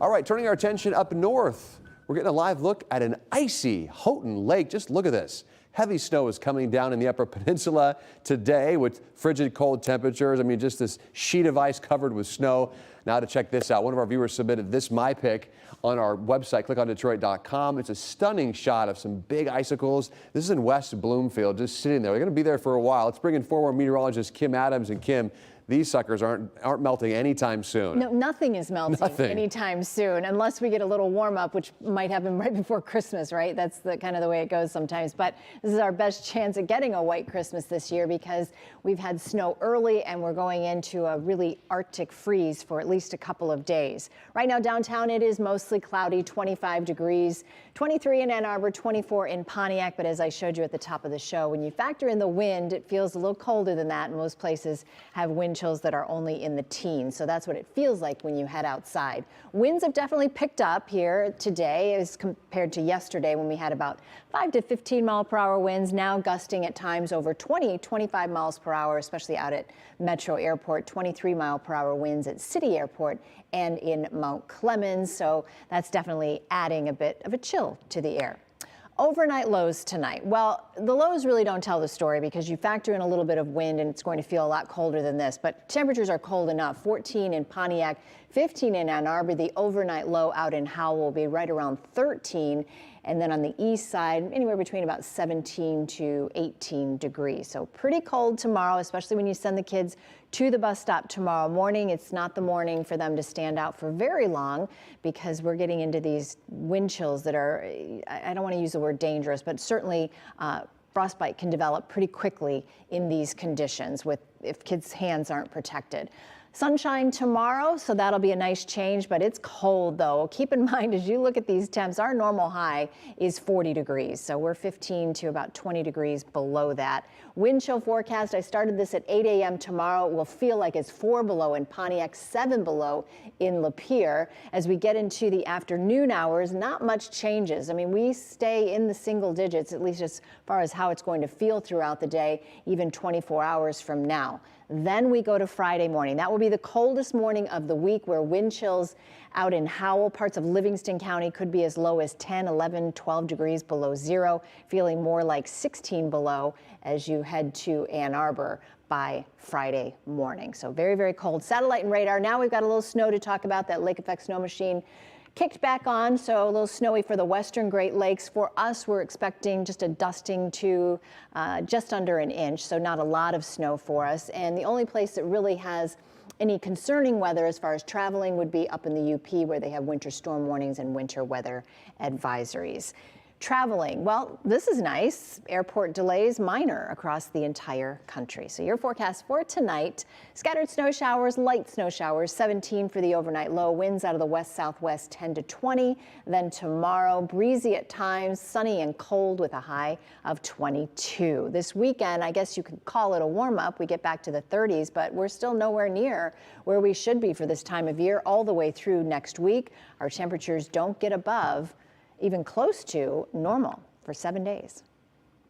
All right, turning our attention up north, we're getting a live look at an icy Houghton Lake. Just look at this. Heavy snow is coming down in the Upper Peninsula today with frigid cold temperatures. I mean, just this sheet of ice covered with snow. Now to check this out, one of our viewers submitted this My Pick on our website, clickondetroit.com. It's a stunning shot of some big icicles. This is in West Bloomfield, just sitting there. They're going to be there for a while. Let's bring in former meteorologist Kim Adams. And Kim, these suckers aren't melting anytime soon. No, nothing is melting anytime soon, unless we get a little warm up, which might happen right before Christmas, right? That's the kind of the way it goes sometimes. But this is our best chance at getting a white Christmas this year because we've had snow early and we're going into a really Arctic freeze for at least a couple of days. Right now downtown it is mostly cloudy, 25 degrees, 23 in Ann Arbor, 24 in Pontiac. But as I showed you at the top of the show, when you factor in the wind, it feels a little colder than that. And most places have wind chills that are only in the teens. So that's what it feels like when you head outside. Winds have definitely picked up here today as compared to yesterday when we had about 5 to 15 mile per hour winds, now gusting at times over 25 miles per hour, especially out at Metro Airport, 23 mile per hour winds at City Airport and in Mount Clemens. So that's definitely adding a bit of a chill to the air. Overnight lows tonight. Well, the lows really don't tell the story because you factor in a little bit of wind and it's going to feel a lot colder than this, but temperatures are cold enough. 14 in Pontiac, 15 in Ann Arbor. The overnight low out in Howell will be right around 13. And then on the east side, anywhere between about 17 to 18 degrees. So pretty cold tomorrow, especially when you send the kids to the bus stop tomorrow morning. It's not the morning for them to stand out for very long because we're getting into these wind chills that are, I don't want to use the word dangerous, but certainly frostbite can develop pretty quickly in these conditions if kids' hands aren't protected. Sunshine tomorrow, so that'll be a nice change, but it's cold though. Keep in mind as you look at these temps, our normal high is 40 degrees, so we're 15 to about 20 degrees below that. Wind chill forecast, I started this at 8 a.m. tomorrow. It will feel like it's 4 below in Pontiac, 7 below in Lapeer. As we get into the afternoon hours, not much changes. I mean, we stay in the single digits, at least as far as how it's going to feel throughout the day, even 24 hours from now. Then we go to Friday morning. That will be the coldest morning of the week where wind chills out in Howell, parts of Livingston County could be as low as 10, 11, 12 degrees below zero, feeling more like 16 below as you head to Ann Arbor by Friday morning. So very, very cold. Satellite and radar. Now we've got a little snow to talk about. That lake effect snow machine kicked back on, so a little snowy for the western Great Lakes. For us, we're expecting just a dusting to just under an inch, so not a lot of snow for us. And the only place that really has any concerning weather as far as traveling would be up in the UP where they have winter storm warnings and winter weather advisories. Traveling, well, this is nice. Airport delays minor across the entire country. So your forecast for tonight, scattered snow showers, light snow showers, 17 for the overnight low, winds out of the west-southwest 10 to 20. Then tomorrow, breezy at times, sunny and cold with a high of 22. This weekend, I guess you could call it a warm-up. We get back to the 30s, but we're still nowhere near where we should be for this time of year all the way through next week. Our temperatures don't get above even close to normal for 7 days.